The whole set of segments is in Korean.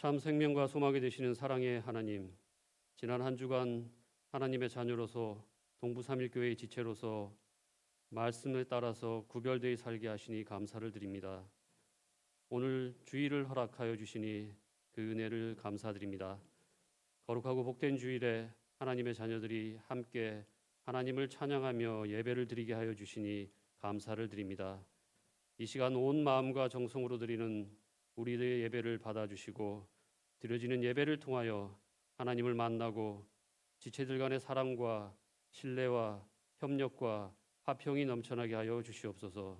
참 생명과 소망이 되시는 사랑의 하나님, 지난 한 주간 하나님의 자녀로서 동부삼일교회의 지체로서 말씀에 따라서 구별되어 살게 하시니 감사를 드립니다. 오늘 주일을 허락하여 주시니 그 은혜를 감사드립니다. 거룩하고 복된 주일에 하나님의 자녀들이 함께 하나님을 찬양하며 예배를 드리게 하여 주시니 감사를 드립니다. 이 시간 온 마음과 정성으로 드리는 우리의 예배를 받아주시고 드려지는 예배를 통하여 하나님을 만나고 지체들 간의 사랑과 신뢰와 협력과 화평이 넘쳐나게 하여 주시옵소서.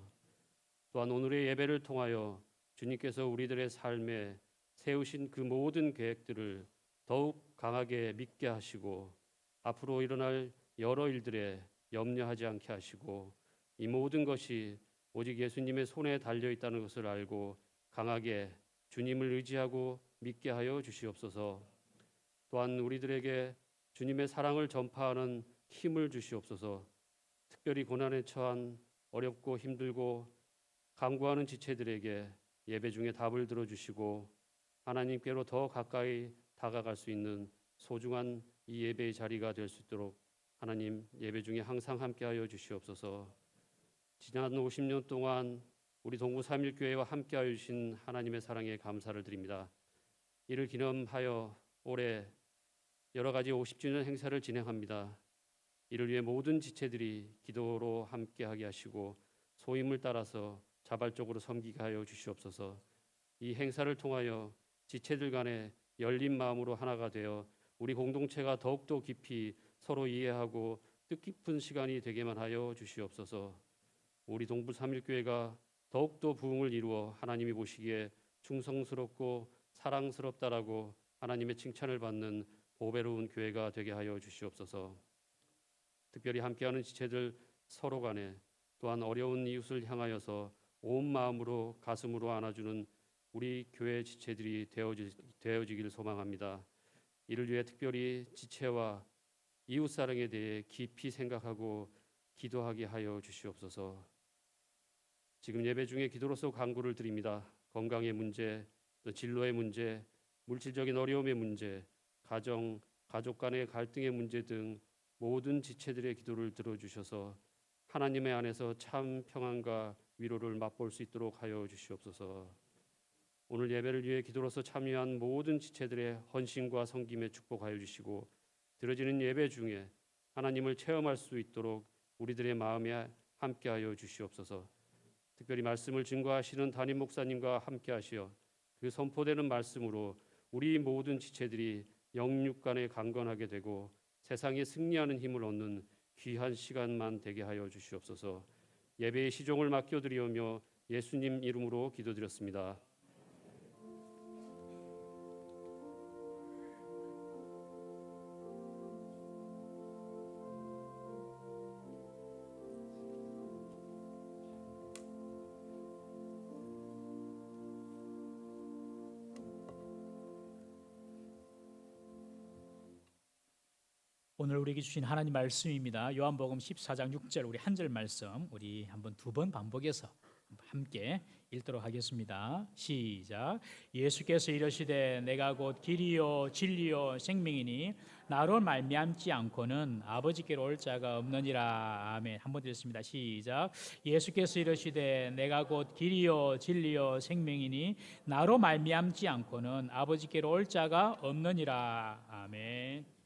또한 오늘의 예배를 통하여 주님께서 우리들의 삶에 세우신 그 모든 계획들을 더욱 강하게 믿게 하시고 앞으로 일어날 여러 일들에 염려하지 않게 하시고 이 모든 것이 오직 예수님의 손에 달려 있다는 것을 알고 강하게 주님을 의지하고 믿게 하여 주시옵소서. 또한 우리들에게 주님의 사랑을 전파하는 힘을 주시옵소서. 특별히 고난에 처한 어렵고 힘들고 간구하는 지체들에게 예배 중에 답을 들어주시고 하나님께로 더 가까이 다가갈 수 있는 소중한 이 예배의 자리가 될 수 있도록 하나님 예배 중에 항상 함께하여 주시옵소서. 지난 50년 동안 우리 동부삼일교회와 함께하여 주신 하나님의 사랑에 감사를 드립니다. 이를 기념하여 올해 여러 가지 50주년 행사를 진행합니다. 이를 위해 모든 지체들이 기도로 함께하게 하시고 소임을 따라서 자발적으로 섬기게 하여 주시옵소서. 이 행사를 통하여 지체들 간에 열린 마음으로 하나가 되어 우리 공동체가 더욱더 깊이 서로 이해하고 뜻깊은 시간이 되게만 하여 주시옵소서. 우리 동부삼일교회가 더욱더 부흥을 이루어 하나님이 보시기에 충성스럽고 사랑스럽다라고 하나님의 칭찬을 받는 보배로운 교회가 되게 하여 주시옵소서. 특별히 함께하는 지체들 서로 간에 또한 어려운 이웃을 향하여서 온 마음으로 가슴으로 안아주는 우리 교회 지체들이 되어지길 소망합니다. 이를 위해 특별히 지체와 이웃사랑에 대해 깊이 생각하고 기도하게 하여 주시옵소서. 지금 예배 중에 기도로서 간구를 드립니다. 건강의 문제, 또 진로의 문제, 물질적인 어려움의 문제, 가족 간의 갈등의 문제 등 모든 지체들의 기도를 들어주셔서 하나님의 안에서 참 평안과 위로를 맛볼 수 있도록 하여 주시옵소서. 오늘 예배를 위해 기도로서 참여한 모든 지체들의 헌신과 섬김에 축복하여 주시고 드려지는 예배 중에 하나님을 체험할 수 있도록 우리들의 마음에 함께하여 주시옵소서. 특별히 말씀을 증거하시는 담임 목사님과 함께하시어 그 선포되는 말씀으로 우리 모든 지체들이 영육 간에 강건하게 되고 세상에 승리하는 힘을 얻는 귀한 시간만 되게 하여 주시옵소서. 예배의 시종을 맡겨드리오며 예수님 이름으로 기도드렸습니다. 오늘 우리에게 주신 하나님 말씀입니다. 요한복음 14장 6절 우리 한 절 말씀 우리 한번 두 번 반복해서 함께 읽도록 하겠습니다. 시작. 예수께서 이르시되 내가 곧 길이요 진리요 생명이니 나로 말미암지 않고는 아버지께로 올 자가 없느니라. 아멘. 한번 드렸습니다. 시작. 예수께서 이르시되 내가 곧 길이요 진리요 생명이니 나로 말미암지 않고는 아버지께로 올 자가 없느니라. 아멘.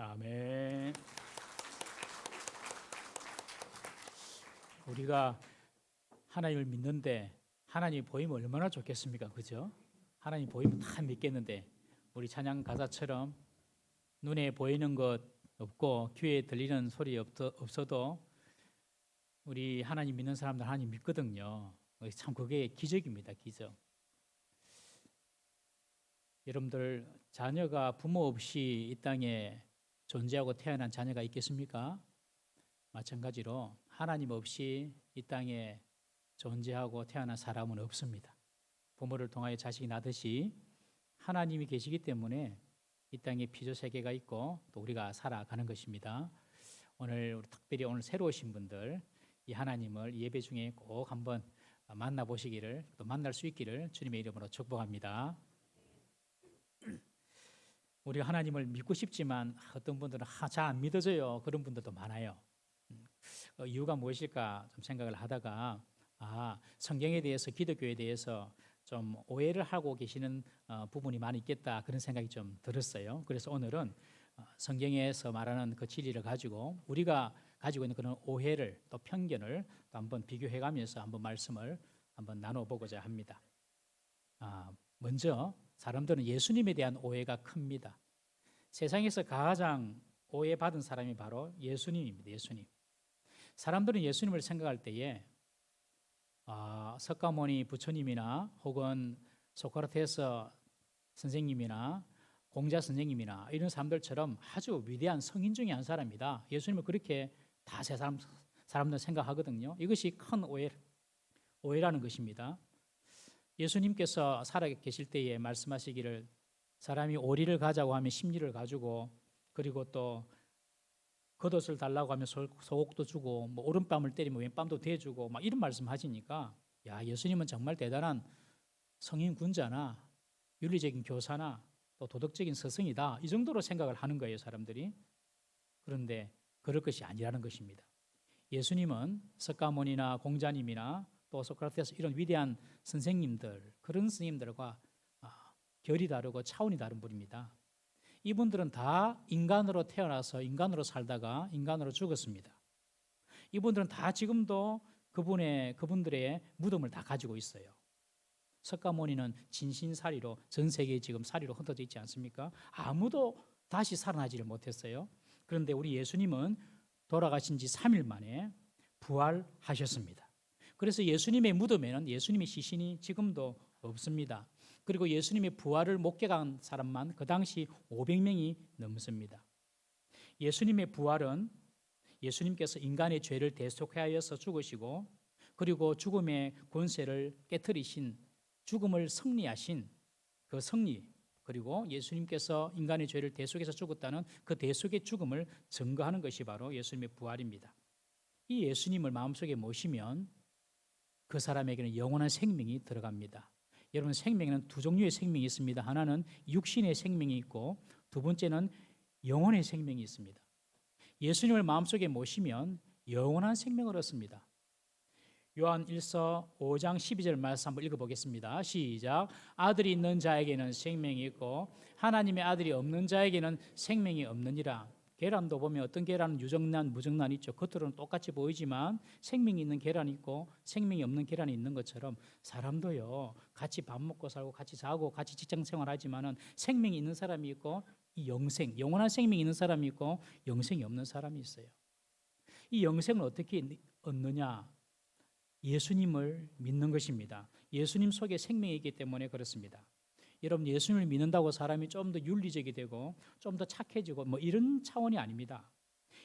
아멘. 우리가 하나님을 믿는데 하나님 보이면 얼마나 좋겠습니까? 그죠? 하나님 보이면 다 믿겠는데 우리 찬양 가사처럼 눈에 보이는 것 없고 귀에 들리는 소리 없어도 우리 하나님 믿는 사람들 하나님 믿거든요. 참 그게 기적입니다. 기적. 여러분들 자녀가 부모 없이 이 땅에 존재하고 태어난 자녀가 있겠습니까? 마찬가지로 하나님 없이 이 땅에 존재하고 태어난 사람은 없습니다. 부모를 통하여 자식이 나듯이 하나님이 계시기 때문에 이 땅에 피조 세계가 있고 또 우리가 살아가는 것입니다. 오늘 특별히 오늘 새로 오신 분들 이 하나님을 예배 중에 꼭 한번 만나보시기를 또 만날 수 있기를 주님의 이름으로 축복합니다. 우리가 하나님을 믿고 싶지만 어떤 분들은 잘 안 믿어져요. 그런 분들도 많아요. 이유가 무엇일까 좀 생각을 하다가 성경에 대해서 기독교에 대해서 좀 오해를 하고 계시는 부분이 많이 있겠다 그런 생각이 좀 들었어요. 그래서 오늘은 성경에서 말하는 그 진리를 가지고 우리가 가지고 있는 그런 오해를 또 편견을 또 한번 비교해가면서 한번 말씀을 한번 나눠보고자 합니다. 먼저 사람들은 예수님에 대한 오해가 큽니다. 세상에서 가장 오해받은 사람이 바로 예수님입니다. 예수님. 사람들은 예수님을 생각할 때에 석가모니 부처님이나 혹은 소크라테스 선생님이나 공자 선생님이나 이런 사람들처럼 아주 위대한 성인 중에 한 사람이다. 예수님을 그렇게 다 세 사람들 생각하거든요. 이것이 큰 오해라는 것입니다. 예수님께서 살아 계실 때에 말씀하시기를 사람이 오리를 가자고 하면 심리를 가지고 그리고 또 겉옷을 달라고 하면 속옷도 주고 뭐 오른뺨을 때리면 왼뺨도 대주고 막 이런 말씀하시니까 야 예수님은 정말 대단한 성인 군자나 윤리적인 교사나 또 도덕적인 스승이다 이 정도로 생각을 하는 거예요 사람들이. 그런데 그럴 것이 아니라는 것입니다. 예수님은 석가모니나 공자님이나 또 소크라테스 이런 위대한 선생님들 그런 스님들과 결이 다르고 차원이 다른 분입니다. 이분들은 다 인간으로 태어나서 인간으로 살다가 인간으로 죽었습니다. 이분들은 다 지금도 그분들의 무덤을 다 가지고 있어요. 석가모니는 진신사리로 전 세계에 지금 사리로 흩어져 있지 않습니까? 아무도 다시 살아나지를 못했어요. 그런데 우리 예수님은 돌아가신 지 3일 만에 부활하셨습니다. 그래서 예수님의 무덤에는 예수님의 시신이 지금도 없습니다. 그리고 예수님의 부활을 목격한 사람만 그 당시 500명이 넘습니다. 예수님의 부활은 예수님께서 인간의 죄를 대속하여서 죽으시고 그리고 죽음의 권세를 깨뜨리신 죽음을 승리하신 그 승리 그리고 예수님께서 인간의 죄를 대속해서 죽었다는 그 대속의 죽음을 증거하는 것이 바로 예수님의 부활입니다. 이 예수님을 마음속에 모시면 그 사람에게는 영원한 생명이 들어갑니다. 여러분 생명에는 두 종류의 생명이 있습니다. 하나는 육신의 생명이 있고 두 번째는 영혼의 생명이 있습니다. 예수님을 마음속에 모시면 영원한 생명을 얻습니다. 요한 1서 5장 12절 말씀 한번 읽어보겠습니다. 시작. 아들이 있는 자에게는 생명이 있고 하나님의 아들이 없는 자에게는 생명이 없느니라. 계란도 보면 어떤 계란은 유정란, 무정란 있죠. 겉으로는 똑같이 보이지만 생명이 있는 계란이 있고 생명이 없는 계란이 있는 것처럼 사람도요. 같이 밥 먹고 살고 같이 자고 같이 직장 생활하지만은 생명이 있는 사람이 있고 이 영원한 생명이 있는 사람이 있고 영생이 없는 사람이 있어요. 이 영생을 어떻게 얻느냐? 예수님을 믿는 것입니다. 예수님 속에 생명이 있기 때문에 그렇습니다. 여러분 예수님을 믿는다고 사람이 좀 더 윤리적이 되고 좀 더 착해지고 뭐 이런 차원이 아닙니다.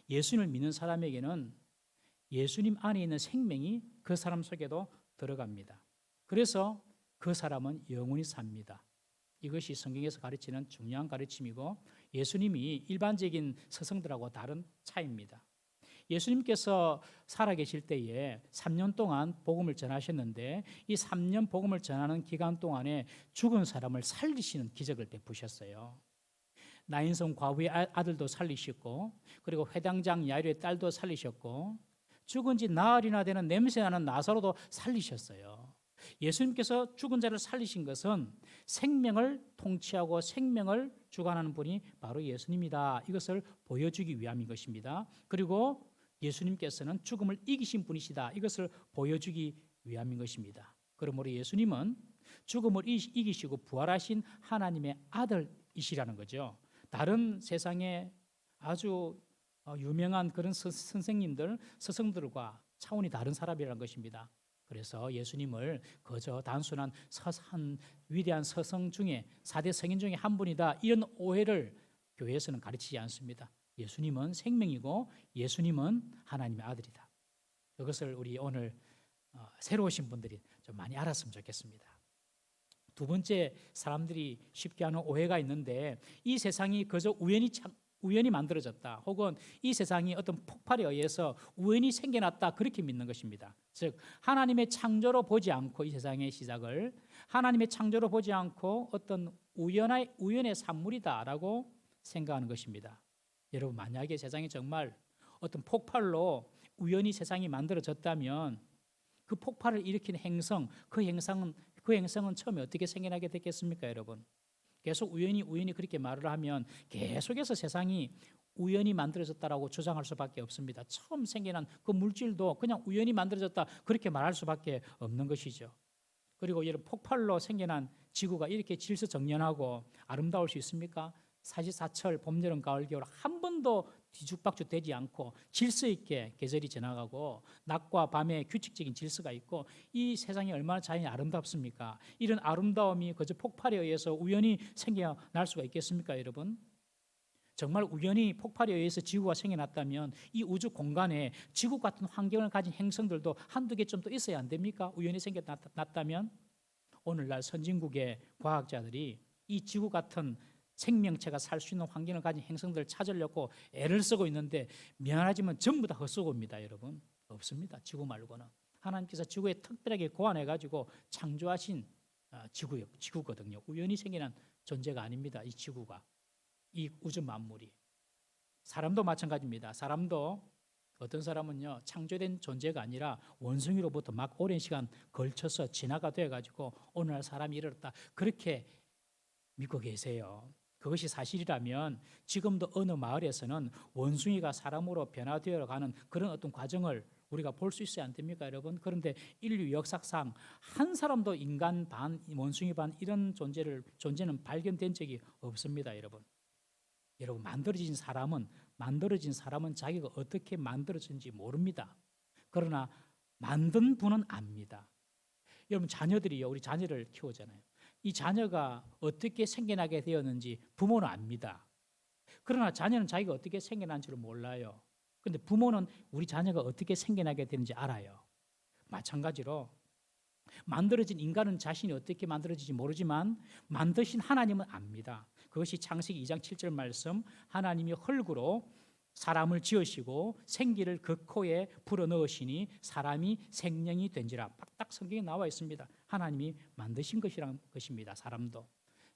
예수님을 믿는 사람에게는 예수님 안에 있는 생명이 그 사람 속에도 들어갑니다. 그래서 그 사람은 영원히 삽니다. 이것이 성경에서 가르치는 중요한 가르침이고 예수님이 일반적인 스승들하고 다른 차이입니다. 예수님께서 살아계실 때에 3년 동안 복음을 전하셨는데 이 3년 복음을 전하는 기간 동안에 죽은 사람을 살리시는 기적을 베푸셨어요. 나인성 과부의 아들도 살리셨고 그리고 회당장 야이로의 딸도 살리셨고 죽은 지 나흘이나 되는 냄새나는 나사로도 살리셨어요. 예수님께서 죽은 자를 살리신 것은 생명을 통치하고 생명을 주관하는 분이 바로 예수님이다. 이것을 보여주기 위함인 것입니다. 그리고 예수님께서는 죽음을 이기신 분이시다. 이것을 보여주기 위함인 것입니다. 그러므로 예수님은 죽음을 이기시고 부활하신 하나님의 아들이시라는 거죠. 다른 세상에 아주 유명한 그런 선생님들, 스승들과 차원이 다른 사람이라는 것입니다. 그래서 예수님을 그저 단순한 위대한 서성 중에 4대 성인 중에 한 분이다, 이런 오해를 교회에서는 가르치지 않습니다. 예수님은 생명이고 예수님은 하나님의 아들이다. 이것을 우리 오늘 새로 오신 분들이 좀 많이 알았으면 좋겠습니다. 두 번째, 사람들이 쉽게 하는 오해가 있는데, 이 세상이 그저 우연히 만들어졌다, 혹은 이 세상이 어떤 폭발에 의해서 우연히 생겨났다, 그렇게 믿는 것입니다. 즉 하나님의 창조로 보지 않고, 이 세상의 시작을 하나님의 창조로 보지 않고 어떤 우연의 산물이다라고 생각하는 것입니다. 여러분, 만약에 세상이 정말 어떤 폭발로 우연히 세상이 만들어졌다면 그 폭발을 일으킨 행성, 그 행성은 처음에 어떻게 생겨나게 됐겠습니까, 여러분? 계속 우연히 그렇게 말을 하면 계속해서 세상이 우연히 만들어졌다라고 주장할 수밖에 없습니다. 처음 생겨난 그 물질도 그냥 우연히 만들어졌다, 그렇게 말할 수밖에 없는 것이죠. 그리고 이런 폭발로 생겨난 지구가 이렇게 질서정연하고 아름다울 수 있습니까? 사시사철 봄, 여름, 가을, 겨울 한 번도 뒤죽박죽 되지 않고 질서 있게 계절이 지나가고 낮과 밤의 규칙적인 질서가 있고, 이 세상이 얼마나 자연이 아름답습니까? 이런 아름다움이 그저 폭발에 의해서 우연히 생겨날 수가 있겠습니까, 여러분? 정말 우연히 폭발에 의해서 지구가 생겨났다면 이 우주 공간에 지구 같은 환경을 가진 행성들도 한두 개 좀 더 있어야 안 됩니까? 우연히 생겨났다면. 오늘날 선진국의 과학자들이 이 지구 같은 생명체가 살 수 있는 환경을 가진 행성들을 찾으려고 애를 쓰고 있는데, 미안하지만 전부 다 헛수고입니다, 여러분. 없습니다, 지구 말고는. 하나님께서 지구에 특별하게 고안해가지고 창조하신 지구거든요. 우연히 생겨난 존재가 아닙니다, 이 지구가, 이 우주 만물이. 사람도 마찬가지입니다. 사람도 어떤 사람은요, 창조된 존재가 아니라 원숭이로부터 막 오랜 시간 걸쳐서 진화가 되어가지고 오늘날 사람이 이르렀다, 그렇게 믿고 계세요. 그것이 사실이라면 지금도 어느 마을에서는 원숭이가 사람으로 변화되어 가는 그런 어떤 과정을 우리가 볼 수 있어야 안 됩니까, 여러분? 그런데 인류 역사상 한 사람도 인간 반, 원숭이 반 이런 존재는 발견된 적이 없습니다, 여러분. 여러분, 만들어진 사람은 자기가 어떻게 만들어진지 모릅니다. 그러나 만든 분은 압니다. 여러분, 자녀들이요, 우리 자녀를 키우잖아요. 이 자녀가 어떻게 생겨나게 되었는지 부모는 압니다. 그러나 자녀는 자기가 어떻게 생겨난지를 몰라요. 그런데 부모는 우리 자녀가 어떻게 생겨나게 되는지 알아요. 마찬가지로 만들어진 인간은 자신이 어떻게 만들어진지 모르지만 만드신 하나님은 압니다. 그것이 창세기 2장 7절 말씀, 하나님이 흙으로 사람을 지으시고 생기를 그 코에 불어넣으시니 사람이 생명이 된지라. 딱 성경에 나와 있습니다. 하나님이 만드신 것이란 것입니다. 사람도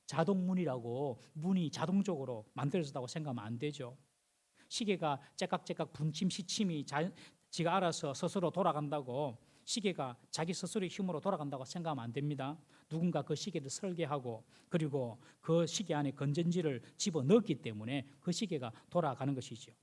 자동문이라고 문이 자동적으로 만들어졌다고 생각하면 안 되죠. 시계가 째깍째깍 분침 시침이 지가 알아서 스스로 돌아간다고, 시계가 자기 스스로의 힘으로 돌아간다고 생각하면 안 됩니다. 누군가 그 시계를 설계하고 그리고 그 시계 안에 건전지를 집어넣었기 때문에 그 시계가 돌아가는 것이죠.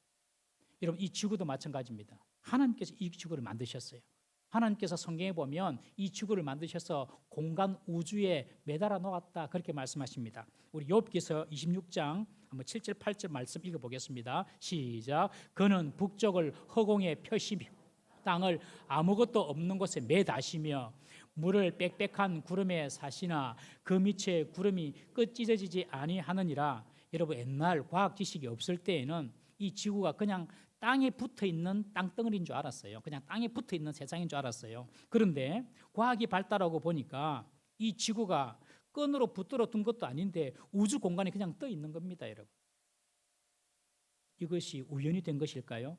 여러분, 이 지구도 마찬가지입니다. 하나님께서 이 지구를 만드셨어요. 하나님께서 성경에 보면 이 지구를 만드셔서 공간 우주에 매달아 놓았다, 그렇게 말씀하십니다. 우리 욥기서 26장 한번 7절 8절 말씀 읽어보겠습니다. 시작. 그는 북쪽을 허공에 펴시며 땅을 아무것도 없는 곳에 매다시며 물을 빽빽한 구름에 사시나 그 밑에 구름이 끝 찢어지지 아니하느니라. 여러분, 옛날 과학 지식이 없을 때에는 이 지구가 그냥 땅에 붙어 있는 땅덩어리인 줄 알았어요. 그냥 땅에 붙어 있는 세상인 줄 알았어요. 그런데 과학이 발달하고 보니까 이 지구가 끈으로 붙들어 둔 것도 아닌데 우주 공간에 그냥 떠 있는 겁니다, 여러분. 이것이 우연히 된 것일까요?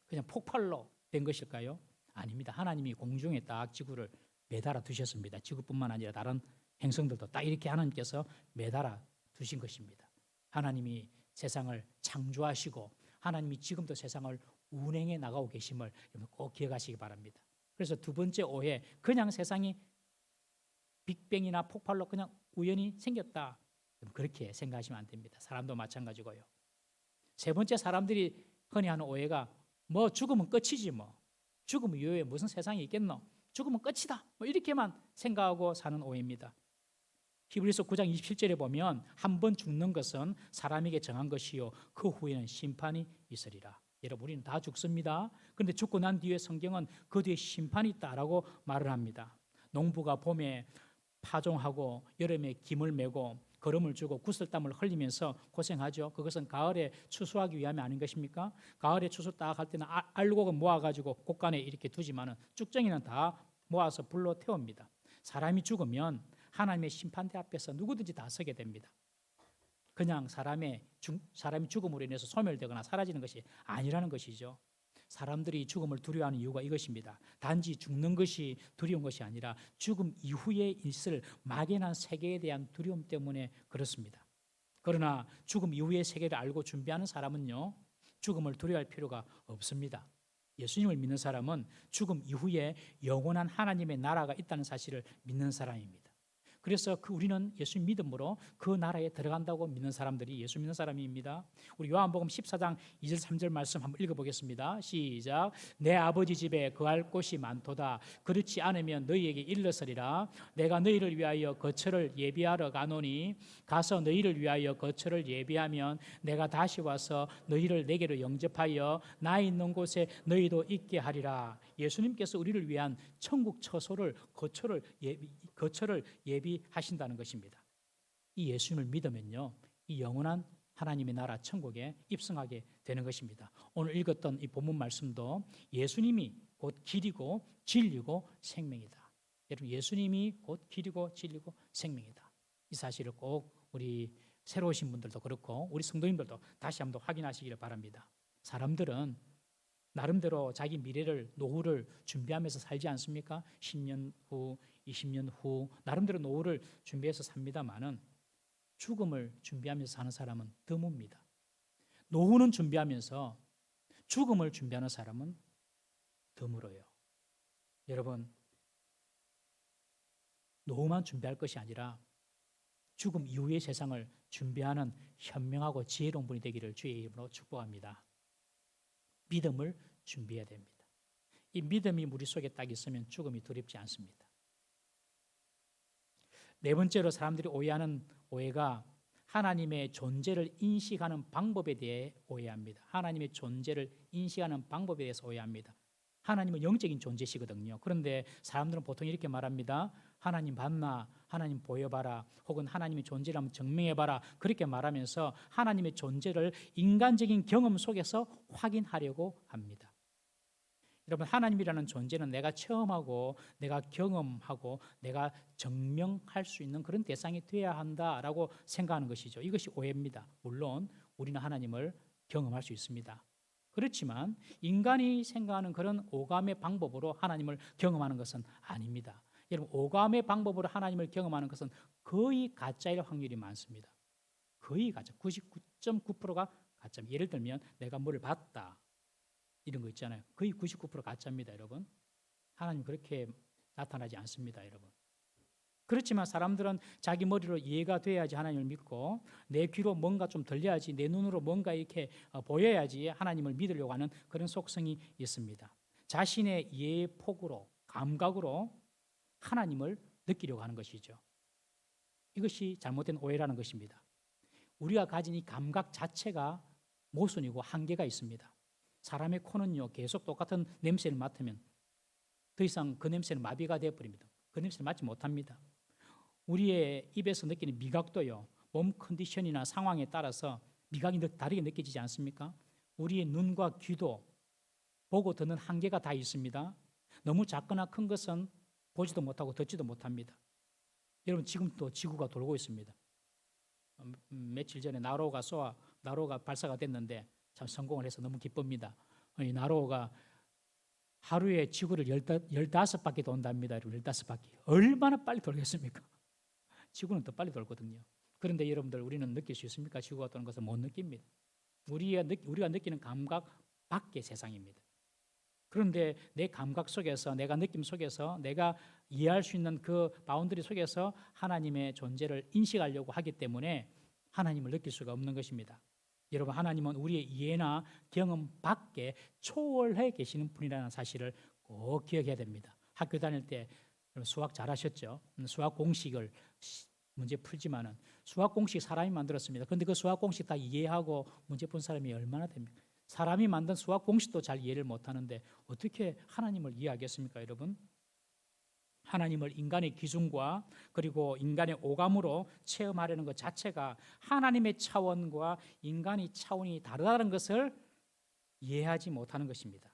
그냥 폭발로 된 것일까요? 아닙니다. 하나님이 공중에 딱 지구를 매달아 두셨습니다. 지구뿐만 아니라 다른 행성들도 딱 이렇게 하나님께서 매달아 두신 것입니다. 하나님이 세상을 창조하시고 하나님이 지금도 세상을 운행해 나가고 계심을 꼭 기억하시기 바랍니다. 그래서 두 번째 오해, 그냥 세상이 빅뱅이나 폭발로 그냥 우연히 생겼다. 그렇게 생각하시면 안 됩니다. 사람도 마찬가지고요. 세 번째, 사람들이 흔히 하는 오해가 뭐 죽으면 끝이지 뭐. 죽음 이후에 무슨 세상이 있겠노? 죽으면 끝이다. 뭐 이렇게만 생각하고 사는 오해입니다. 히브리서 9장 27절에 보면 한 번 죽는 것은 사람에게 정한 것이요 그 후에는 심판이 있으리라. 여러분, 우리는 다 죽습니다. 그런데 죽고 난 뒤에 성경은 그 뒤에 심판이 있다라고 말을 합니다. 농부가 봄에 파종하고 여름에 김을 메고 거름을 주고 구슬땀을 흘리면서 고생하죠. 그것은 가을에 추수하기 위함이 아닌 것입니까? 가을에 추수 딱 할 때는 알곡은 모아가지고 곳간에 이렇게 두지만은 쭉정이는 다 모아서 불로 태웁니다. 사람이 죽으면 하나님의 심판대 앞에서 누구든지 다 서게 됩니다. 그냥 사람이 죽음으로 인해서 소멸되거나 사라지는 것이 아니라는 것이죠. 사람들이 죽음을 두려워하는 이유가 이것입니다. 단지 죽는 것이 두려운 것이 아니라 죽음 이후에 있을 막연한 세계에 대한 두려움 때문에 그렇습니다. 그러나 죽음 이후의 세계를 알고 준비하는 사람은요, 죽음을 두려워할 필요가 없습니다. 예수님을 믿는 사람은 죽음 이후에 영원한 하나님의 나라가 있다는 사실을 믿는 사람입니다. 그래서 우리는 예수 믿음으로 그 나라에 들어간다고 믿는 사람들이 예수 믿는 사람입니다. 우리 요한복음 14장 2절 3절 말씀 한번 읽어보겠습니다. 시작. 내 아버지 집에 거할 곳이 많도다. 그렇지 않으면 너희에게 일렀으리라. 내가 너희를 위하여 거처를 예비하러 가노니 가서 너희를 위하여 거처를 예비하면 내가 다시 와서 너희를 내게로 영접하여 나 있는 곳에 너희도 있게 하리라. 예수님께서 우리를 위한 천국 처소를 거처를 예비하신다는 것입니다. 이 예수님을 믿으면요, 이 영원한 하나님의 나라 천국에 입성하게 되는 것입니다. 오늘 읽었던 이 본문 말씀도 예수님이 곧 길이고 진리고 생명이다. 여러분, 예수님이 곧 길이고 진리고 생명이다. 이 사실을 꼭 우리 새로 오신 분들도 그렇고 우리 성도님들도 다시 한번 확인하시기를 바랍니다. 사람들은 나름대로 자기 미래를, 노후를 준비하면서 살지 않습니까? 10년 후, 20년 후 나름대로 노후를 준비해서 삽니다만은 죽음을 준비하면서 사는 사람은 드뭅니다. 노후는 준비하면서 죽음을 준비하는 사람은 드물어요. 여러분, 노후만 준비할 것이 아니라 죽음 이후의 세상을 준비하는 현명하고 지혜로운 분이 되기를 주의 이름으로 축복합니다. 믿음을 준비해야 됩니다. 이 믿음이 우리 속에 딱 있으면 죽음이 두렵지 않습니다. 네 번째로 사람들이 오해하는 오해가 하나님의 존재를 인식하는 방법에 대해 오해합니다. 하나님의 존재를 인식하는 방법에 대해서 오해합니다. 하나님은 영적인 존재시거든요. 그런데 사람들은 보통 이렇게 말합니다. 하나님 봤나? 하나님 보여봐라. 혹은 하나님의 존재를 한번 증명해봐라. 그렇게 말하면서 하나님의 존재를 인간적인 경험 속에서 확인하려고 합니다. 여러분, 하나님이라는 존재는 내가 체험하고 내가 경험하고 내가 증명할 수 있는 그런 대상이 되어야 한다라고 생각하는 것이죠. 이것이 오해입니다. 물론 우리는 하나님을 경험할 수 있습니다. 그렇지만 인간이 생각하는 그런 오감의 방법으로 하나님을 경험하는 것은 아닙니다. 여러분, 오감의 방법으로 하나님을 경험하는 것은 거의 가짜일 확률이 많습니다. 거의 가짜, 99.9%가 가짜입니다. 예를 들면 내가 뭘 봤다, 이런 거 있잖아요. 거의 99% 가짜입니다, 여러분. 하나님 그렇게 나타나지 않습니다, 여러분. 그렇지만 사람들은 자기 머리로 이해가 돼야지 하나님을 믿고 내 귀로 뭔가 좀 들려야지, 내 눈으로 뭔가 이렇게 보여야지 하나님을 믿으려고 하는 그런 속성이 있습니다. 자신의 이해의 폭으로, 감각으로 하나님을 느끼려고 하는 것이죠. 이것이 잘못된 오해라는 것입니다. 우리가 가진 이 감각 자체가 모순이고 한계가 있습니다. 사람의 코는요, 계속 똑같은 냄새를 맡으면 더 이상 그 냄새는 마비가 되어버립니다. 그 냄새를 맡지 못합니다. 우리의 입에서 느끼는 미각도요, 몸 컨디션이나 상황에 따라서 미각이 다르게 느껴지지 않습니까? 우리의 눈과 귀도 보고 듣는 한계가 다 있습니다. 너무 작거나 큰 것은 보지도 못하고 듣지도 못합니다. 여러분, 지금도 지구가 돌고 있습니다. 며칠 전에 나로가 발사가 됐는데 참 성공을 해서 너무 기쁩니다. 이 나로가 하루에 지구를 15바퀴 돈답니다. 여러분, 15바퀴. 얼마나 빨리 돌겠습니까? 지구는 더 빨리 돌거든요. 그런데 여러분들, 우리는 느낄 수 있습니까? 지구가 도는 것을 못 느낍니다. 우리가 느끼는 감각 밖의 세상입니다. 그런데 내 감각 속에서, 내가 느낌 속에서, 내가 이해할 수 있는 그 바운더리 속에서 하나님의 존재를 인식하려고 하기 때문에 하나님을 느낄 수가 없는 것입니다. 여러분, 하나님은 우리의 이해나 경험 밖에 초월해 계시는 분이라는 사실을 꼭 기억해야 됩니다. 학교 다닐 때 수학 잘하셨죠? 수학 공식을 문제 풀지만은 수학 공식 사람이 만들었습니다. 그런데 그 수학 공식 다 이해하고 문제 푼 사람이 얼마나 됩니까? 사람이 만든 수학 공식도 잘 이해를 못하는데 어떻게 하나님을 이해하겠습니까, 여러분? 하나님을 인간의 기준과 그리고 인간의 오감으로 체험하려는 것 자체가 하나님의 차원과 인간의 차원이 다르다는 것을 이해하지 못하는 것입니다.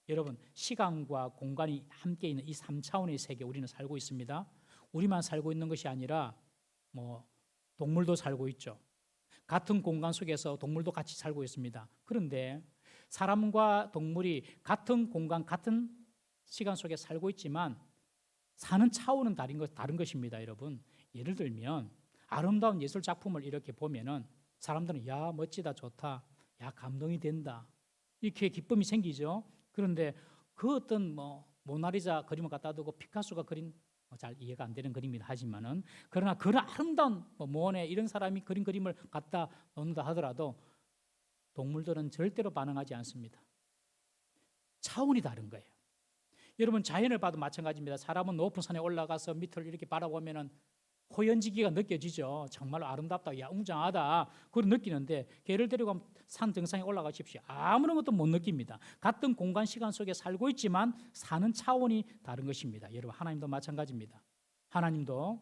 여러분, 시간과 공간이 함께 있는 이 3차원의 세계 우리는 살고 있습니다. 우리만 살고 있는 것이 아니라 동물도 살고 있죠. 같은 공간 속에서 동물도 같이 살고 있습니다. 그런데 사람과 동물이 같은 공간, 같은 시간 속에 살고 있지만 사는 차원은 다른 것입니다, 여러분. 예를 들면 아름다운 예술 작품을 이렇게 보면은 사람들은 야, 멋지다, 좋다, 야, 감동이 된다, 이렇게 기쁨이 생기죠. 그런데 그 어떤 모나리자 그림을 갖다 두고 피카소가 그린 잘 이해가 안 되는 그림이긴 하지만은, 그러나 그런 아름다운 모네 이런 사람이 그린 그림을 갖다 놓는다 하더라도 동물들은 절대로 반응하지 않습니다. 차원이 다른 거예요. 여러분, 자연을 봐도 마찬가지입니다. 사람은 높은 산에 올라가서 밑을 이렇게 바라보면은 호연지기가 느껴지죠. 정말 아름답다, 야, 웅장하다, 그걸 느끼는데 개를 데리고 산 정상에 올라가십시오. 아무런 것도 못 느낍니다. 같은 공간 시간 속에 살고 있지만 사는 차원이 다른 것입니다. 여러분, 하나님도 마찬가지입니다. 하나님도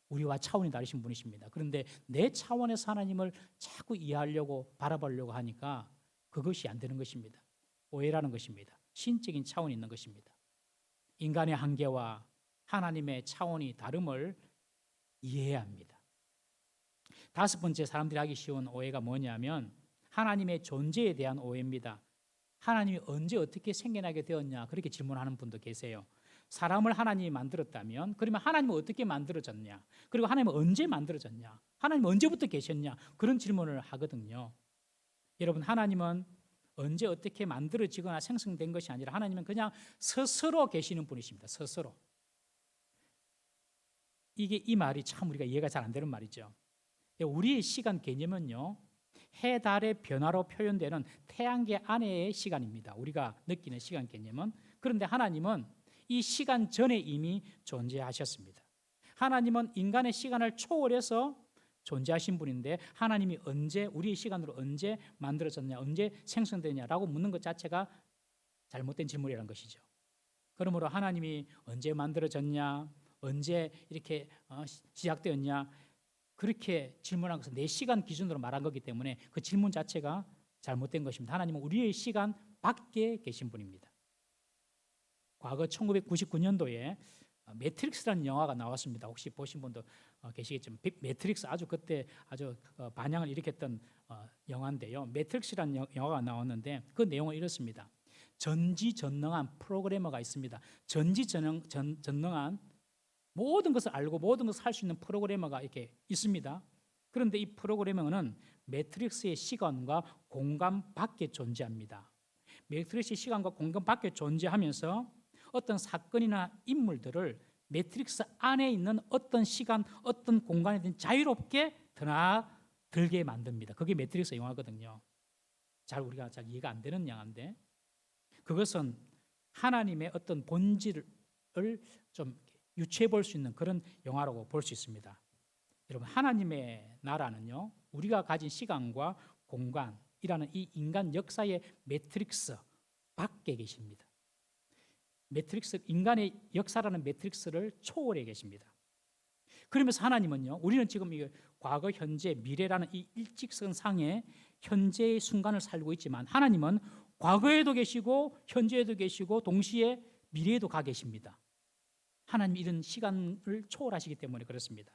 우리와 차원이 다르신 분이십니다. 그런데 내 차원에서 하나님을 자꾸 이해하려고 바라보려고 하니까 그것이 안 되는 것입니다. 오해라는 것입니다. 신적인 차원이 있는 것입니다. 인간의 한계와 하나님의 차원이 다름을 이해해야 합니다. 다섯 번째, 사람들이 하기 쉬운 오해가 뭐냐면 하나님의 존재에 대한 오해입니다. 하나님이 언제 어떻게 생겨나게 되었냐, 그렇게 질문하는 분도 계세요. 사람을 하나님이 만들었다면 그러면 하나님은 어떻게 만들어졌냐, 그리고 하나님은 언제 만들어졌냐, 하나님은 언제부터 계셨냐, 그런 질문을 하거든요. 여러분, 하나님은 언제 어떻게 만들어지거나 생성된 것이 아니라 하나님은 그냥 스스로 계시는 분이십니다. 스스로. 이 말이 참 우리가 이해가 잘 안 되는 말이죠. 우리의 시간 개념은요, 해, 달의 변화로 표현되는 태양계 안의 시간입니다. 우리가 느끼는 시간 개념은. 그런데 하나님은 이 시간 전에 이미 존재하셨습니다. 하나님은 인간의 시간을 초월해서 존재하신 분인데 하나님이 언제, 우리의 시간으로 언제 만들어졌냐, 언제 생성되냐라고 묻는 것 자체가 잘못된 질문이라는 것이죠. 그러므로 하나님이 언제 만들어졌냐, 언제 이렇게 시작되었냐, 그렇게 질문한 것은 내 시간 기준으로 말한 거기 때문에 그 질문 자체가 잘못된 것입니다. 하나님은 우리의 시간 밖에 계신 분입니다. 과거 1999년도에 매트릭스라는 영화가 나왔습니다. 혹시 보신 분도 계시겠지만 매트릭스 그때 아주 반향을 일으켰던 영화인데요. 매트릭스라는 영화가 나왔는데 그 내용은 이렇습니다. 전지전능한 프로그래머가 있습니다. 전지전능한 모든 것을 알고 모든 것을 할 수 있는 프로그래머가 이렇게 있습니다. 그런데 이 프로그래머는 매트릭스의 시간과 공간 밖에 존재합니다. 매트릭스의 시간과 공간 밖에 존재하면서 어떤 사건이나 인물들을 매트릭스 안에 있는 어떤 시간, 어떤 공간이든 자유롭게 드나들게 만듭니다. 그게 매트릭스 영화거든요. 우리가 잘 이해가 안 되는 영화인데, 그것은 하나님의 어떤 본질을 좀 유추해 볼 수 있는 그런 영화라고 볼 수 있습니다. 여러분, 하나님의 나라는요, 우리가 가진 시간과 공간이라는 이 인간 역사의 매트릭스 밖에 계십니다. 인간의 역사라는 매트릭스를 초월해 계십니다. 그러면서 하나님은요, 우리는 지금 이 과거, 현재, 미래라는 이 일직선상의 현재의 순간을 살고 있지만 하나님은 과거에도 계시고 현재에도 계시고 동시에 미래에도 가 계십니다. 하나님 이런 시간을 초월하시기 때문에 그렇습니다.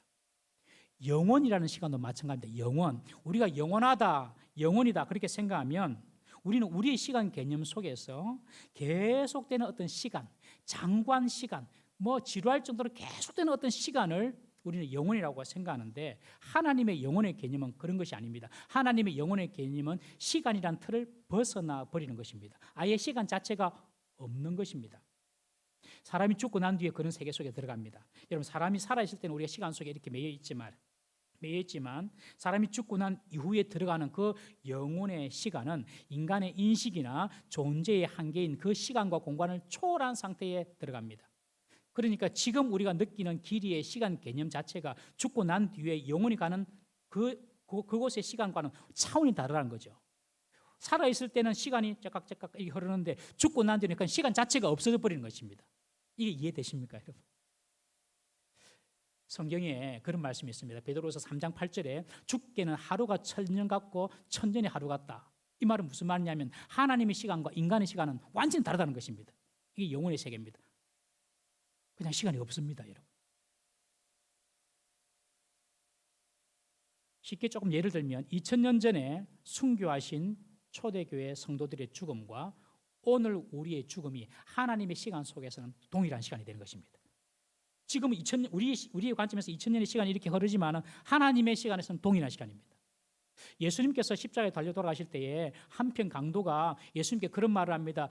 영원이라는 시간도 마찬가지입니다. 영원, 우리가 영원하다, 영원이다 그렇게 생각하면 우리는 우리의 시간 개념 속에서 계속되는 어떤 시간, 장관 시간, 지루할 정도로 계속되는 어떤 시간을 우리는 영혼이라고 생각하는데 하나님의 영혼의 개념은 그런 것이 아닙니다. 하나님의 영혼의 개념은 시간이란 틀을 벗어나 버리는 것입니다. 아예 시간 자체가 없는 것입니다. 사람이 죽고 난 뒤에 그런 세계 속에 들어갑니다. 여러분, 사람이 살아있을 때는 우리가 시간 속에 이렇게 매여 있지만 사람이 죽고 난 이후에 들어가는 그 영혼의 시간은 인간의 인식이나 존재의 한계인 그 시간과 공간을 초월한 상태에 들어갑니다. 그러니까 지금 우리가 느끼는 길이의 시간 개념 자체가 죽고 난 뒤에 영혼이 가는 그곳의 시간과는 차원이 다르다는 거죠. 살아있을 때는 시간이 째깍째깍 이렇게 흐르는데 죽고 난 뒤에는 그 시간 자체가 없어져 버리는 것입니다. 이게 이해되십니까, 여러분? 성경에 그런 말씀이 있습니다. 베드로서 3장 8절에 죽게는 하루가 천년 같고 천년이 하루 같다. 이 말은 무슨 말이냐면 하나님의 시간과 인간의 시간은 완전히 다르다는 것입니다. 이게 영혼의 세계입니다. 그냥 시간이 없습니다, 여러분. 쉽게 조금 예를 들면 2000년 전에 순교하신 초대교회 성도들의 죽음과 오늘 우리의 죽음이 하나님의 시간 속에서는 동일한 시간이 되는 것입니다. 지금 우리의 관점에서 2000년의 시간이 이렇게 흐르지만 하나님의 시간에서는 동일한 시간입니다. 예수님께서 십자가에 달려 돌아가실 때에 한편 강도가 예수님께 그런 말을 합니다.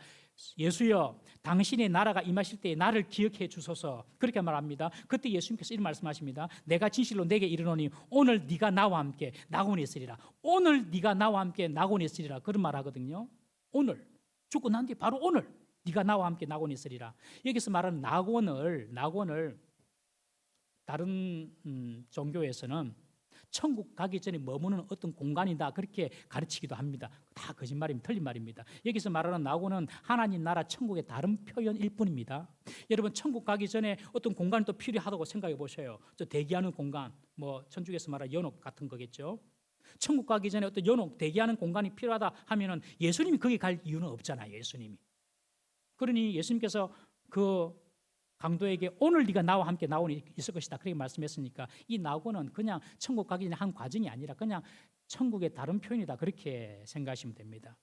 예수여, 당신의 나라가 임하실 때에 나를 기억해 주소서. 그렇게 말합니다. 그때 예수님께서 이런 말씀하십니다. 내가 진실로 내게 이르노니 오늘 네가 나와 함께 낙원에 있으리라. 오늘 네가 나와 함께 낙원에 있으리라. 그런 말 하거든요. 오늘, 죽고 난 뒤 바로 오늘 네가 나와 함께 낙원에 있으리라. 여기서 말하는 낙원을 다른 종교에서는 천국 가기 전에 머무는 어떤 공간이다 그렇게 가르치기도 합니다. 다 거짓말입니다. 틀린 말입니다. 여기서 말하는 낙원은 하나님 나라 천국의 다른 표현일 뿐입니다. 여러분, 천국 가기 전에 어떤 공간이 또 필요하다고 생각해 보세요. 저 대기하는 공간, 뭐 천주교에서 말하는 연옥 같은 거겠죠. 천국 가기 전에 어떤 연옥, 대기하는 공간이 필요하다 하면은 예수님이 거기 갈 이유는 없잖아요. 예수님이. 그러니 예수님께서 그 강도에게 오늘 네가 나와 함께 낙원에 있을 것이다 그렇게 말씀했으니까 이 낙원은 그냥 천국 가기 전에 한 과정이 아니라 그냥 천국의 다른 표현이다 그렇게 생각하시면 됩니다.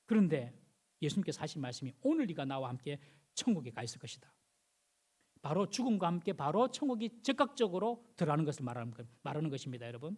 그런데 예수님께서 하신 말씀이 오늘 네가 나와 함께 천국에 가 있을 것이다. 바로 죽음과 함께 바로 천국이 즉각적으로 들어가는 것을 말하는 것입니다. 여러분,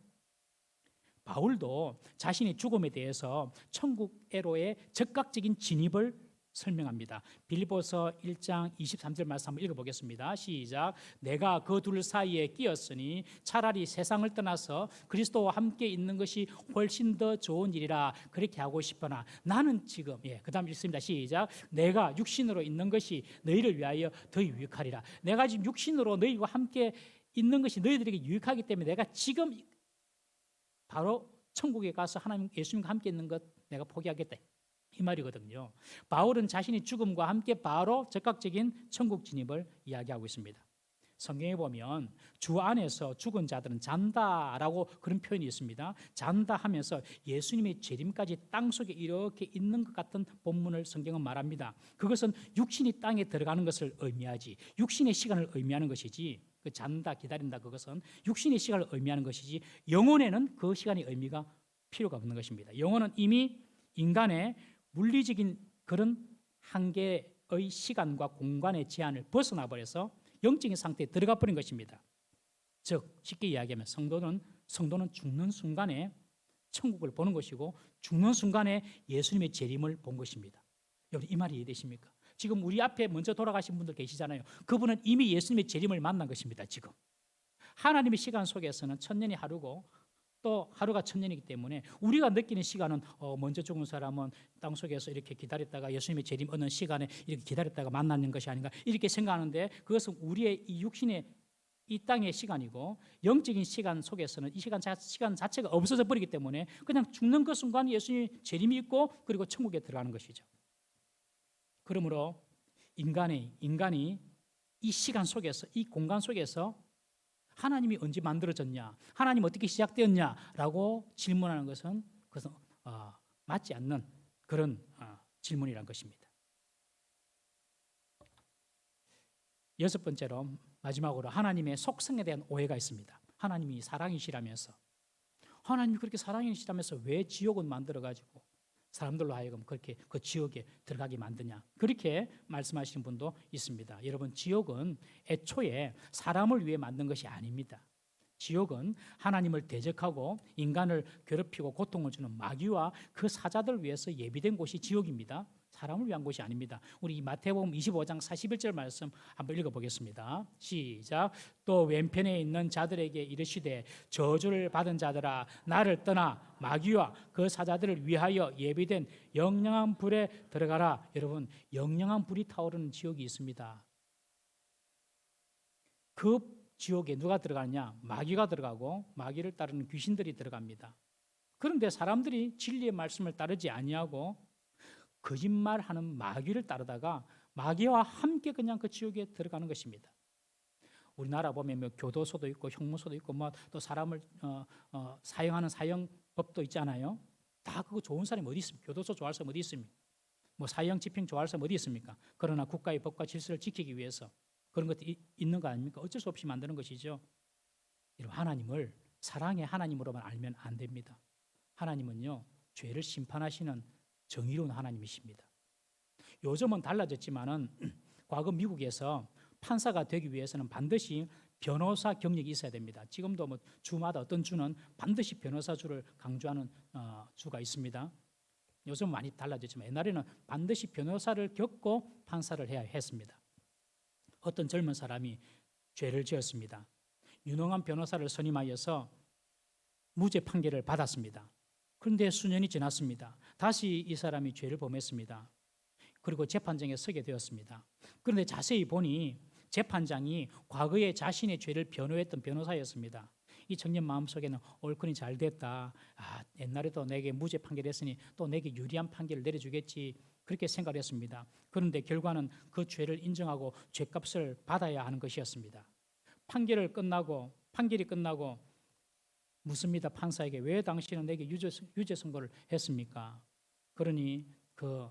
바울도 자신의 죽음에 대해서 천국애로의 즉각적인 진입을 설명합니다. 빌립보서 1장 23절 말씀 한번 읽어보겠습니다. 시작. 내가 그 둘 사이에 끼었으니 차라리 세상을 떠나서 그리스도와 함께 있는 것이 훨씬 더 좋은 일이라 그렇게 하고 싶으나 나는 지금 그 다음 읽습니다. 시작. 내가 육신으로 있는 것이 너희를 위하여 더 유익하리라. 내가 지금 육신으로 너희와 함께 있는 것이 너희들에게 유익하기 때문에 내가 지금 바로 천국에 가서 하나님 예수님과 함께 있는 것 내가 포기하겠다. 이 말이거든요. 바울은 자신의 죽음과 함께 바로 즉각적인 천국 진입을 이야기하고 있습니다. 성경에 보면 주 안에서 죽은 자들은 잔다라고 그런 표현이 있습니다. 잔다 하면서 예수님의 재림까지 땅속에 이렇게 있는 것 같은 본문을 성경은 말합니다. 그것은 육신이 땅에 들어가는 것을 의미하지 육신의 시간을 의미하는 것이지 그 잔다 기다린다 그것은 육신의 시간을 의미하는 것이지 영혼에는 그 시간의 의미가 필요가 없는 것입니다. 영혼은 이미 인간의 물리적인 그런 한계의 시간과 공간의 제한을 벗어나 버려서 영적인 상태에 들어가 버린 것입니다. 즉 쉽게 이야기하면 성도는 죽는 순간에 천국을 보는 것이고 죽는 순간에 예수님의 재림을 본 것입니다. 여러분, 이 말이 이해되십니까? 지금 우리 앞에 먼저 돌아가신 분들 계시잖아요. 그분은 이미 예수님의 재림을 만난 것입니다. 지금 하나님의 시간 속에서는 천년이 하루고 또 하루가 천년이기 때문에 우리가 느끼는 시간은 먼저 죽은 사람은 땅속에서 이렇게 기다렸다가 예수님의 재림 얻는 시간에 이렇게 기다렸다가 만나는 것이 아닌가 이렇게 생각하는데 그것은 우리의 이 육신의 이 땅의 시간이고 영적인 시간 속에서는 이 시간 자체가 없어져 버리기 때문에 그냥 죽는 그 순간 예수님의 재림이 있고 그리고 천국에 들어가는 것이죠. 그러므로 인간이 이 시간 속에서 이 공간 속에서 하나님이 언제 만들어졌냐, 하나님 어떻게 시작되었냐라고 질문하는 것은 맞지 않는 그런 질문이란 것입니다. 여섯 번째로 마지막으로 하나님의 속성에 대한 오해가 있습니다. 하나님이 사랑이시라면서 하나님이 그렇게 사랑이시라면서 왜 지옥은 만들어가지고 사람들로 하여금 그렇게 그 지옥에 들어가게 만드냐. 그렇게 말씀하시는 분도 있습니다. 여러분, 지옥은 애초에 사람을 위해 만든 것이 아닙니다. 지옥은 하나님을 대적하고 인간을 괴롭히고 고통을 주는 마귀와 그 사자들 위해서 예비된 곳이 지옥입니다. 사람을 위한 곳이 아닙니다. 우리 마태복음 25장 41절 말씀 한번 읽어보겠습니다. 시작. 또 왼편에 있는 자들에게 이르시되 저주를 받은 자들아 나를 떠나 마귀와 그 사자들을 위하여 예비된 영영한 불에 들어가라. 여러분, 영영한 불이 타오르는 지옥이 있습니다. 그 지옥에 누가 들어가느냐? 마귀가 들어가고 마귀를 따르는 귀신들이 들어갑니다. 그런데 사람들이 진리의 말씀을 따르지 아니하고 거짓말하는 마귀를 따르다가 마귀와 함께 그냥 그 지옥에 들어가는 것입니다. 우리나라 보면 뭐 교도소도 있고 형무소도 있고 뭐 또 사람을 사형하는 사형법도 있잖아요. 다 그거 좋은 사람이 어디 있습니까? 교도소 좋아할 사람 어디 있습니까? 뭐 사형 집행 좋아할 사람 어디 있습니까? 그러나 국가의 법과 질서를 지키기 위해서 그런 것도 있는 거 아닙니까? 어쩔 수 없이 만드는 것이죠. 여러분, 하나님을 사랑의 하나님으로만 알면 안 됩니다. 하나님은요, 죄를 심판하시는 정의로운 하나님이십니다. 요즘은 달라졌지만은 과거 미국에서 판사가 되기 위해서는 반드시 변호사 경력이 있어야 됩니다. 지금도 뭐 주마다 어떤 주는 반드시 변호사주를 강조하는 주가 있습니다. 요즘 많이 달라졌지만 옛날에는 반드시 변호사를 겪고 판사를 해야 했습니다. 어떤 젊은 사람이 죄를 지었습니다. 유능한 변호사를 선임하여서 무죄 판결을 받았습니다. 그런데 수년이 지났습니다. 다시 이 사람이 죄를 범했습니다. 그리고 재판장에 서게 되었습니다. 그런데 자세히 보니 재판장이 과거에 자신의 죄를 변호했던 변호사였습니다. 이 청년 마음속에는 옳거니 잘 됐다. 옛날에도 내게 무죄 판결했으니 또 내게 유리한 판결을 내려주겠지. 그렇게 생각을 했습니다. 그런데 결과는 그 죄를 인정하고 죄값을 받아야 하는 것이었습니다. 판결이 끝나고 묻습니다. 판사에게 왜 당신은 내게 유죄 선고를 했습니까? 그러니 그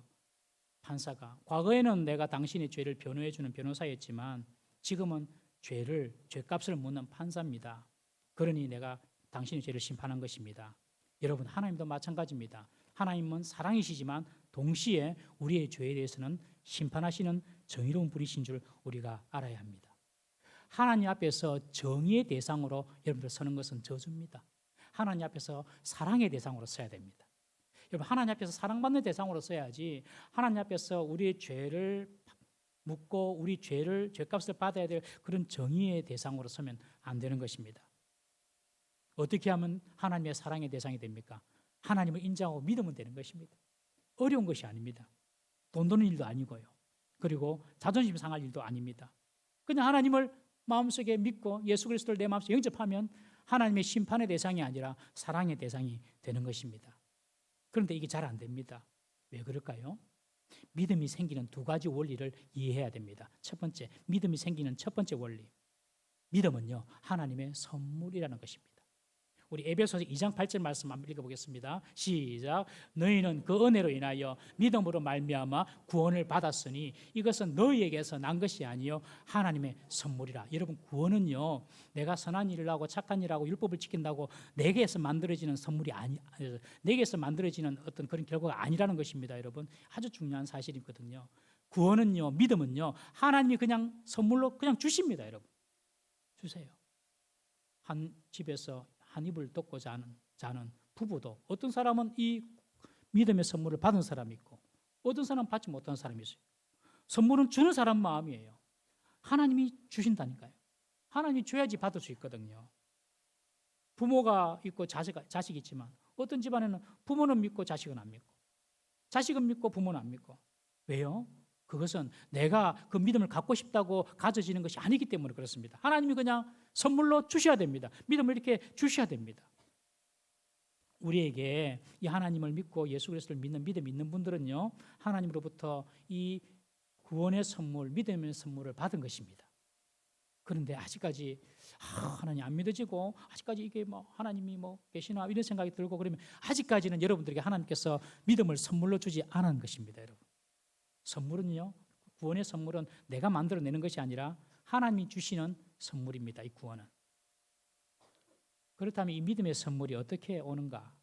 판사가 과거에는 내가 당신의 죄를 변호해 주는 변호사였지만 지금은 죄값을 묻는 판사입니다. 그러니 내가 당신의 죄를 심판한 것입니다. 여러분, 하나님도 마찬가지입니다. 하나님은 사랑이시지만 동시에 우리의 죄에 대해서는 심판하시는 정의로운 분이신 줄 우리가 알아야 합니다. 하나님 앞에서 정의의 대상으로 여러분들 서는 것은 저주입니다. 하나님 앞에서 사랑의 대상으로 서야 됩니다. 여러분, 하나님 앞에서 사랑받는 대상으로 서야지 하나님 앞에서 우리의 죄를 묻고 우리 죄값을 받아야 될 그런 정의의 대상으로 서면 안 되는 것입니다. 어떻게 하면 하나님의 사랑의 대상이 됩니까? 하나님을 인정하고 믿으면 되는 것입니다. 어려운 것이 아닙니다. 돈 드는 일도 아니고요. 그리고 자존심 상할 일도 아닙니다. 그냥 하나님을 마음속에 믿고 예수 그리스도를 내 마음속에 영접하면 하나님의 심판의 대상이 아니라 사랑의 대상이 되는 것입니다. 그런데 이게 잘 안 됩니다. 왜 그럴까요? 믿음이 생기는 두 가지 원리를 이해해야 됩니다. 첫 번째, 믿음이 생기는 첫 번째 원리. 믿음은요, 하나님의 선물이라는 것입니다. 우리 에베소서 2장 8절 말씀 한번 읽어보겠습니다. 시작. 너희는 그 은혜로 인하여 믿음으로 말미암아 구원을 받았으니 이것은 너희에게서 난 것이 아니요 하나님의 선물이라. 여러분, 구원은요, 내가 선한 일을 하고 착한 일을 하고 율법을 지킨다고 내게서 만들어지는 선물이 내게서 만들어지는 어떤 그런 결과가 아니라는 것입니다. 여러분, 아주 중요한 사실이거든요. 구원은요, 믿음은요, 하나님이 그냥 선물로 그냥 주십니다. 여러분, 주세요. 한 집에서 한 이불 덮고 자는 부부도 어떤 사람은 이 믿음의 선물을 받은 사람이 있고 어떤 사람은 받지 못한 사람이 있어요. 선물은 주는 사람 마음이에요. 하나님이 주신다니까요. 하나님이 줘야지 받을 수 있거든요. 부모가 있고 자식이 있지만 어떤 집안에는 부모는 믿고 자식은 안 믿고 자식은 믿고 부모는 안 믿고. 왜요? 그것은 내가 그 믿음을 갖고 싶다고 가져지는 것이 아니기 때문에 그렇습니다. 하나님이 그냥 선물로 주셔야 됩니다. 믿음을 이렇게 주셔야 됩니다. 우리에게 이 하나님을 믿고 예수 그리스도를 믿는 믿음이 있는 분들은요, 하나님으로부터 이 구원의 선물, 믿음의 선물을 받은 것입니다. 그런데 아직까지 하나님 안 믿어지고 아직까지 이게 뭐 하나님이 뭐 계시나 이런 생각이 들고 그러면 아직까지는 여러분들에게 하나님께서 믿음을 선물로 주지 않은 것입니다. 여러분, 선물은요, 구원의 선물은 내가 만들어내는 것이 아니라 하나님이 주시는 선물입니다. 이 구원은. 그렇다면 이 믿음의 선물이 어떻게 오는가?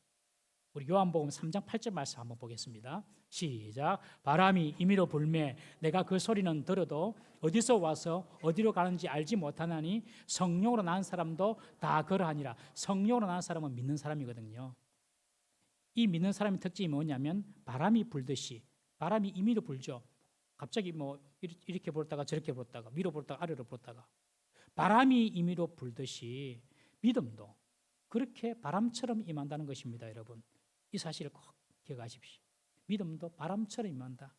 우리 요한복음 3장 8절 말씀 한번 보겠습니다. 시작. 바람이 임의로 불매 내가 그 소리는 들어도 어디서 와서 어디로 가는지 알지 못하나니 성령으로 난 사람도 다 그러하니라. 성령으로 난 사람은 믿는 사람이거든요. 이 믿는 사람의 특징이 뭐냐면 바람이 불듯이, 바람이 임의로 불죠. 갑자기 뭐 이렇게 불었다가 저렇게 불었다가 위로 불었다가 아래로 불었다가, 바람이 임의로 불듯이 믿음도 그렇게 바람처럼 임한다는 것입니다. 여러분, 이 사실을 꼭 기억하십시오. 믿음도 바람처럼 임한다.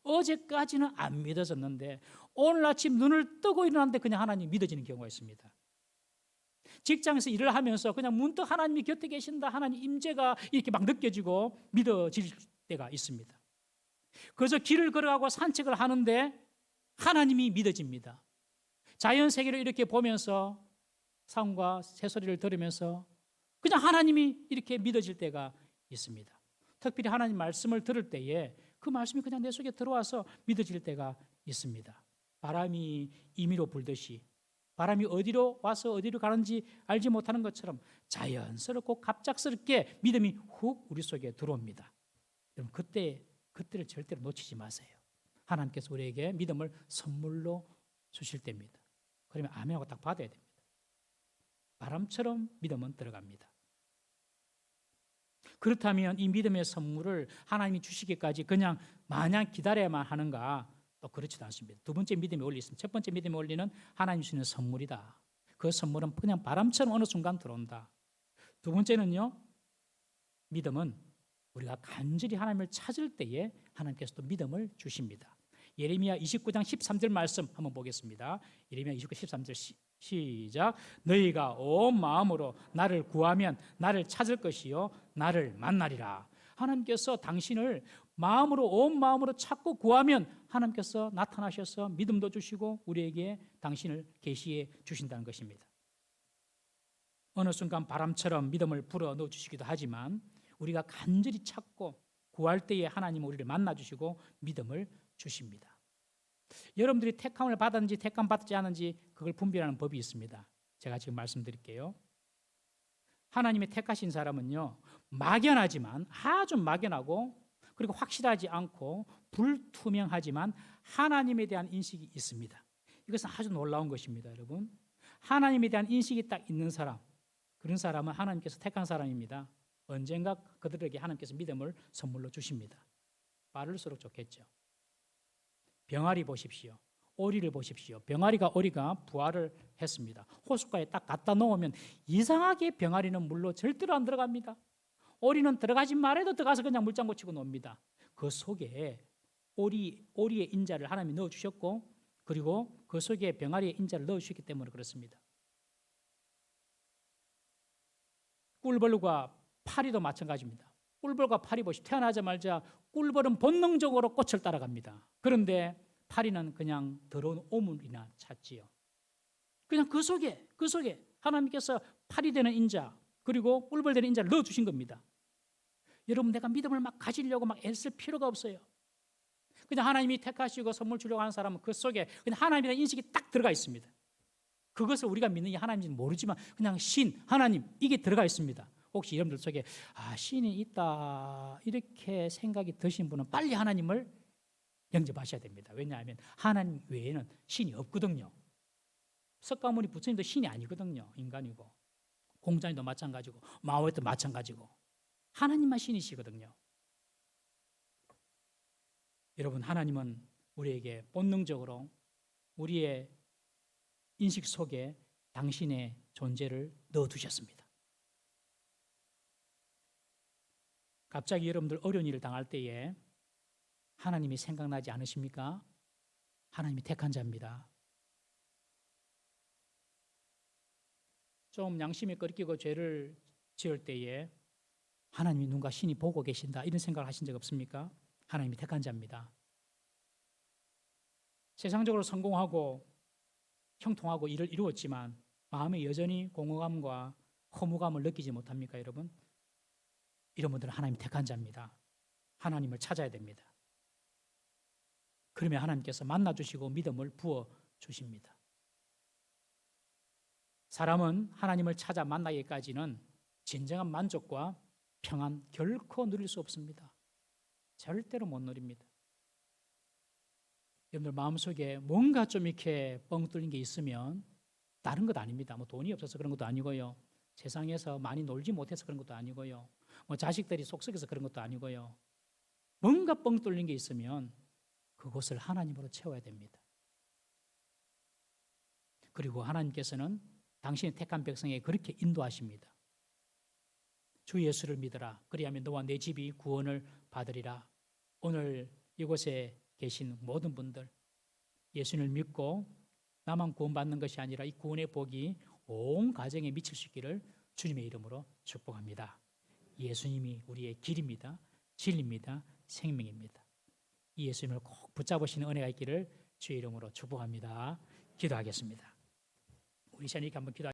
어제까지는 안 믿어졌는데 오늘 아침 눈을 뜨고 일어났는데 그냥 하나님 믿어지는 경우가 있습니다. 직장에서 일을 하면서 그냥 문득 하나님이 곁에 계신다, 하나님 임재가 이렇게 막 느껴지고 믿어질 때가 있습니다. 그래서 길을 걸어가고 산책을 하는데 하나님이 믿어집니다. 자연 세계를 이렇게 보면서 사람과 새소리를 들으면서 그냥 하나님이 이렇게 믿어질 때가 있습니다. 특별히 하나님 말씀을 들을 때에 그 말씀이 그냥 내 속에 들어와서 믿어질 때가 있습니다. 바람이 임의로 불듯이, 바람이 어디로 와서 어디로 가는지 알지 못하는 것처럼 자연스럽고 갑작스럽게 믿음이 훅 우리 속에 들어옵니다. 여러분, 그때를 절대로 놓치지 마세요. 하나님께서 우리에게 믿음을 선물로 주실 때입니다. 그러면 아멘하고 딱 받아야 됩니다. 바람처럼 믿음은 들어갑니다. 그렇다면 이 믿음의 선물을 하나님이 주시기까지 그냥 마냥 기다려야만 하는가? 또 그렇지도 않습니다. 두 번째 믿음의 원리 있습니다. 첫 번째 믿음의 원리는 하나님이 주시는 선물이다. 그 선물은 그냥 바람처럼 어느 순간 들어온다. 두 번째는요, 믿음은 우리가 간절히 하나님을 찾을 때에 하나님께서 또 믿음을 주십니다. 예레미야 29장 13절 말씀 한번 보겠습니다. 예레미야 29장 13절 시작. 너희가 온 마음으로 나를 구하면 나를 찾을 것이요 나를 만나리라. 하나님께서 당신을 마음으로, 온 마음으로 찾고 구하면 하나님께서 나타나셔서 믿음도 주시고 우리에게 당신을 계시해 주신다는 것입니다. 어느 순간 바람처럼 믿음을 불어 넣어 주시기도 하지만 우리가 간절히 찾고 구할 때에 하나님은 우리를 만나 주시고 믿음을 주십니다. 여러분들이 택함을 받았는지 택함 받지 않은지 그걸 분별하는 법이 있습니다. 제가 지금 말씀드릴게요. 하나님의 택하신 사람은요, 막연하지만, 아주 막연하고 그리고 확실하지 않고 불투명하지만 하나님에 대한 인식이 있습니다. 이것은 아주 놀라운 것입니다. 여러분, 하나님에 대한 인식이 딱 있는 사람, 그런 사람은 하나님께서 택한 사람입니다. 언젠가 그들에게 하나님께서 믿음을 선물로 주십니다. 빠를수록 좋겠죠. 병아리 보십시오. 오리를 보십시오. 병아리가 오리가 부화를 했습니다. 호숫가에 딱 갖다 놓으면 이상하게 병아리는 물로 절대로 안 들어갑니다. 오리는 들어가지 말아도 들어가서 그냥 물장구 치고 놉니다. 그 속에 오리의 인자를 하나님이 넣어주셨고 그리고 그 속에 병아리의 인자를 넣어주셨기 때문에 그렇습니다. 꿀벌과 파리도 마찬가지입니다. 꿀벌과 파리 보십시오. 태어나자마자 꿀벌은 본능적으로 꽃을 따라갑니다. 그런데 파리는 그냥 더러운 오물이나 찾지요. 그냥 그 속에 하나님께서 파리 되는 인자 그리고 꿀벌 되는 인자를 넣어주신 겁니다. 여러분, 내가 믿음을 막 가지려고 막 애쓸 필요가 없어요. 그냥 하나님이 택하시고 선물 주려고 하는 사람은 그 속에 그냥 하나님에 대한 인식이 딱 들어가 있습니다. 그것을 우리가 믿는 게 하나님인지는 모르지만 그냥 신, 하나님 이게 들어가 있습니다. 혹시 여러분들 속에 신이 있다 이렇게 생각이 드신 분은 빨리 하나님을 영접하셔야 됩니다. 왜냐하면 하나님 외에는 신이 없거든요. 석가모니 부처님도 신이 아니거든요. 인간이고 공자님도 마찬가지고 마오에도 마찬가지고 하나님만 신이시거든요. 여러분, 하나님은 우리에게 본능적으로 우리의 인식 속에 당신의 존재를 넣어두셨습니다. 갑자기 여러분들 어려운 일을 당할 때에 하나님이 생각나지 않으십니까? 하나님이 택한 자입니다. 좀 양심이 꺾이고 죄를 지을 때에 하나님이 누군가 신이 보고 계신다 이런 생각을 하신 적 없습니까? 하나님이 택한 자입니다. 세상적으로 성공하고 형통하고 일을 이루었지만 마음에 여전히 공허감과 허무감을 느끼지 못합니까, 여러분? 이런 분들은 하나님 택한 자입니다. 하나님을 찾아야 됩니다. 그러면 하나님께서 만나주시고 믿음을 부어주십니다. 사람은 하나님을 찾아 만나기까지는 진정한 만족과 평안 결코 누릴 수 없습니다. 절대로 못 누립니다. 여러분들 마음속에 뭔가 좀 이렇게 뻥 뚫린 게 있으면 다른 것 아닙니다. 뭐 돈이 없어서 그런 것도 아니고요. 세상에서 많이 놀지 못해서 그런 것도 아니고요. 뭐 자식들이 속썩여서 그런 것도 아니고요. 뭔가 뻥 뚫린 게 있으면 그것을 하나님으로 채워야 됩니다. 그리고 하나님께서는 당신의 택한 백성에게 그렇게 인도하십니다. 주 예수를 믿어라. 그리하면 너와 내 집이 구원을 받으리라. 오늘 이곳에 계신 모든 분들 예수님을 믿고 나만 구원받는 것이 아니라 이 구원의 복이 온 가정에 미칠 수 있기를 주님의 이름으로 축복합니다. 예수님이 우리의 길입니다. 진리입니다. 생명입니다. 이 예수님을 꼭 붙잡으시는 은혜가 있기를 주의 이름으로 축복합니다. 기도하겠습니다. 우리 시간 이렇게 한번 기도.